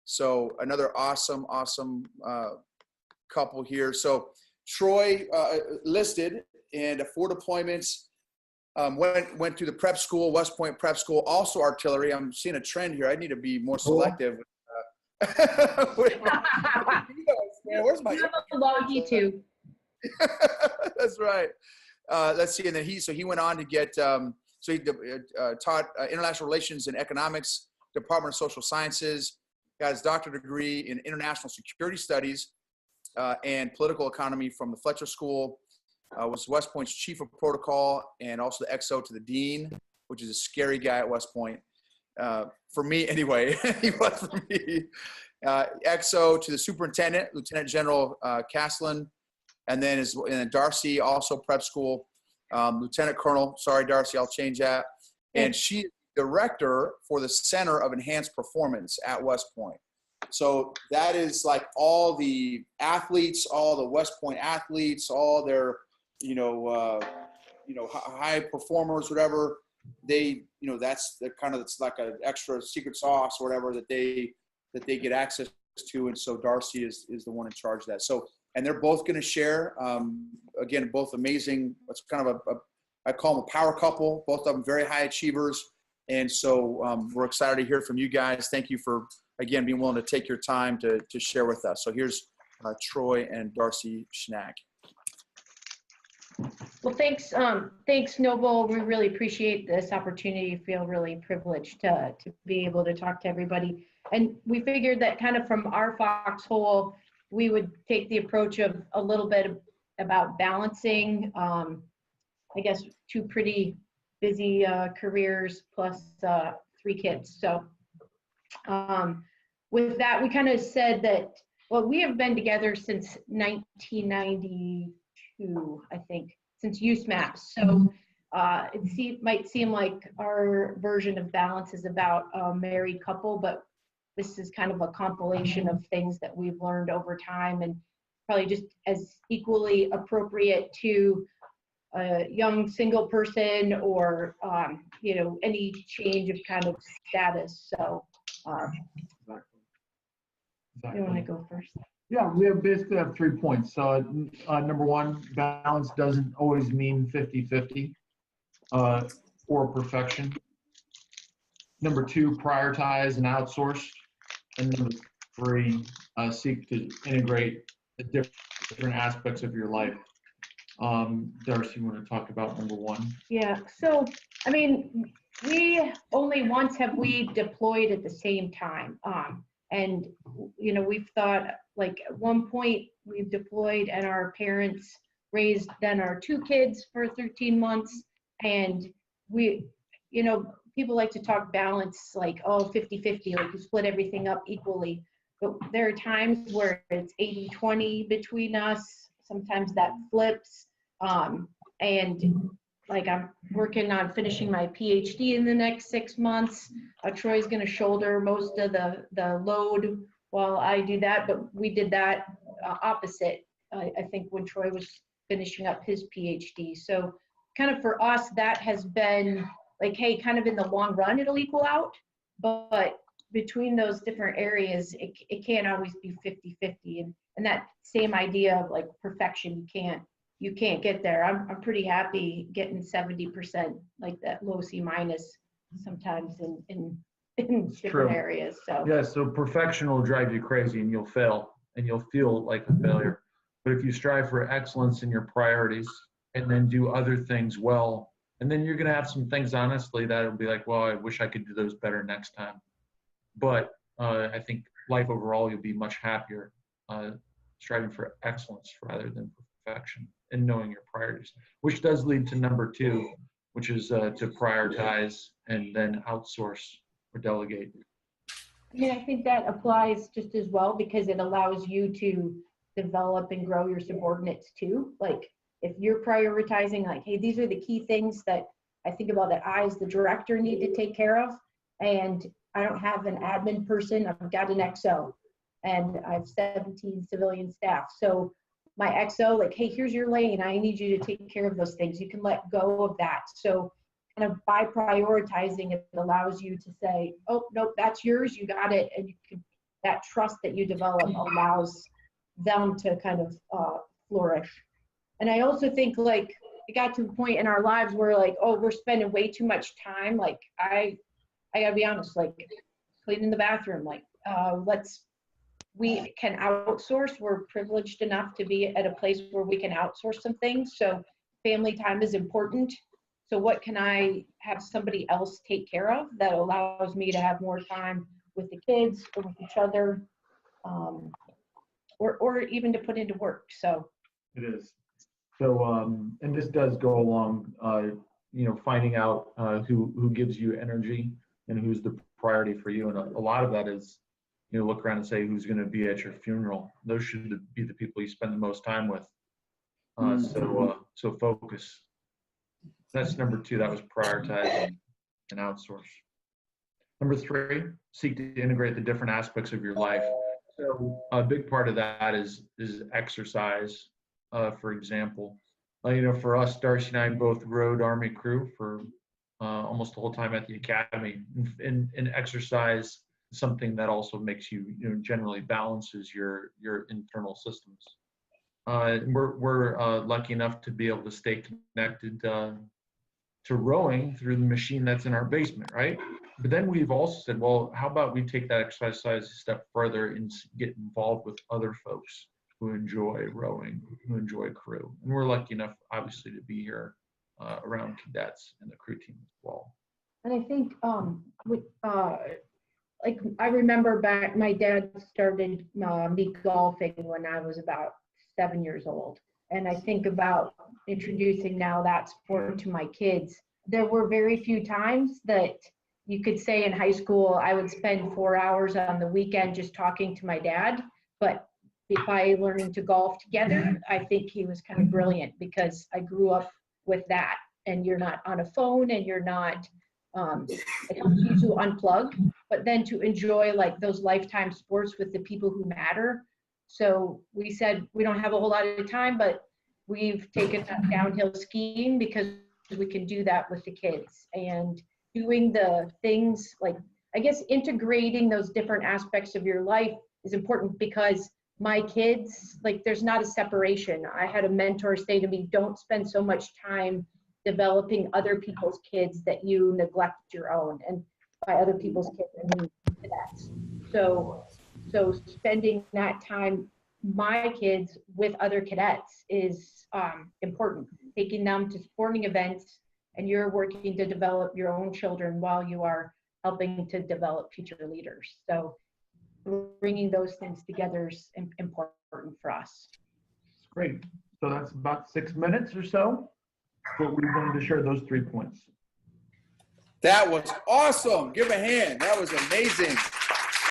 So another awesome couple here. So Troy listed and 4 deployments. Went to the prep school, West Point Prep School, also artillery. I'm seeing a trend here. I need to be more selective. Where's my? too. That's right. Let's see. And then he went on to get, so he taught international relations and economics, Department of Social Sciences, got his doctorate degree in international security studies and political economy from the Fletcher School. Was West Point's chief of protocol and also the XO to the dean, which is a scary guy at West Point. For me, anyway, he was for me. XO to the superintendent, Lieutenant General Caslin, and then Darcy, also prep school, Lieutenant Colonel. Sorry, Darcy, I'll change that. And she's director for the Center of Enhanced Performance at West Point. So that is like all the athletes, all the West Point athletes, all their high performers, whatever they, that's the kind of, it's like an extra secret sauce or whatever that they get access to. And so Darcy is the one in charge of that. So, and they're both going to share, again, both amazing. It's kind of I call them a power couple, both of them very high achievers. And so we're excited to hear from you guys. Thank you for, again, being willing to take your time to share with us. So here's Troy and Darcy Schnack. Well, thanks, Noble. We really appreciate this opportunity. Feel really privileged to be able to talk to everybody. And we figured that kind of from our foxhole, we would take the approach of a little bit about balancing, I guess, 2 pretty busy careers plus 3 kids. So with that, we kind of said that, well, we have been together since 1992. I think, since USMAP. So might seem like our version of balance is about a married couple, but this is kind of a compilation of things that we've learned over time, and probably just as equally appropriate to a young single person or any change of kind of status. So you want to go first? Yeah, we basically have 3 points. So number 1, balance doesn't always mean 50-50 or perfection. Number 2, prioritize and outsource. And number 3, seek to integrate the different aspects of your life. Darcy, you want to talk about number 1? Yeah, so, I mean, we only once have we deployed at the same time. And, we've thought, like, at one point we've deployed and our parents raised then our 2 kids for 13 months. And we, people like to talk balance, like, 50-50, like you split everything up equally. But there are times where it's 80-20 between us. Sometimes that flips. And like, I'm working on finishing my PhD in the next 6 months. Troy's going to shoulder most of the load while I do that, but we did that opposite, I think, when Troy was finishing up his PhD. So kind of for us, that has been like, hey, kind of in the long run, it'll equal out. But between those different areas, it can't always be 50-50. And that same idea of like perfection, you can't get there. I'm pretty happy getting 70%, like that low C- sometimes in different areas. So yeah, so perfection will drive you crazy and you'll fail and you'll feel like a failure. But if you strive for excellence in your priorities and then do other things well, and then you're going to have some things, honestly, that'll be like, well, I wish I could do those better next time. But I think life overall, you'll be much happier striving for excellence rather than perfection and knowing your priorities, which does lead to number 2, which is to prioritize and then outsource or delegate. I mean, I think that applies just as well because it allows you to develop and grow your subordinates too. Like if you're prioritizing, like, hey, these are the key things that I think about that I, as the director, need to take care of. And I don't have an admin person, I've got an XO and I have 17 civilian staff. So my XO, like, hey, here's your lane. I need you to take care of those things. You can let go of that. So kind of by prioritizing, it allows you to say, oh, nope, that's yours. You got it. And you can that trust that you develop allows them to kind of flourish. And I also think like it got to the point in our lives where like, oh, we're spending way too much time. Like I gotta be honest, like cleaning the bathroom, like we can outsource. We're privileged enough to be at a place where we can outsource some things. So family time is important. So what can I have somebody else take care of that allows me to have more time with the kids or with each other, or even to put into work. So it is. So, and this does go along, finding out who gives you energy and who's the priority for you. And a lot of that is, look around and say who's going to be at your funeral. Those should be the people you spend the most time with. So focus. That's number 2. That was prioritize and outsource. Number 3, seek to integrate the different aspects of your life. So a big part of that is exercise. For example, for us, Darcy and I both rode Army crew for almost the whole time at the academy. And exercise is something that also makes you, generally balances your internal systems. We're lucky enough to be able to stay connected to rowing through the machine that's in our basement, right? But then we've also said, well, how about we take that exercise a step further and get involved with other folks who enjoy rowing, who enjoy crew. And we're lucky enough, obviously, to be here around cadets and the crew team as well. and I think like I remember back, my dad started me golfing when I was about 7 years old. And I think about introducing now that sport to my kids. There were very few times that you could say in high school, I would spend 4 hours on the weekend just talking to my dad. But by learning to golf together, I think he was kind of brilliant because I grew up with that. And you're not on a phone and you're not, it helps you to unplug, but then to enjoy like those lifetime sports with the people who matter. So we said we don't have a whole lot of time, but we've taken up downhill skiing because we can do that with the kids and doing the things like, I guess, integrating those different aspects of your life is important because my kids, like there's not a separation. I had a mentor say to me, don't spend so much time developing other people's kids that you neglect your own. And by other people's kids, I mean cadets. So spending that time, my kids with other cadets is important. Taking them to sporting events, and you're working to develop your own children while you are helping to develop future leaders. So bringing those things together is important for us. Great. So that's about 6 minutes or so. But we wanted to share those 3 points. That was awesome. Give a hand. That was amazing.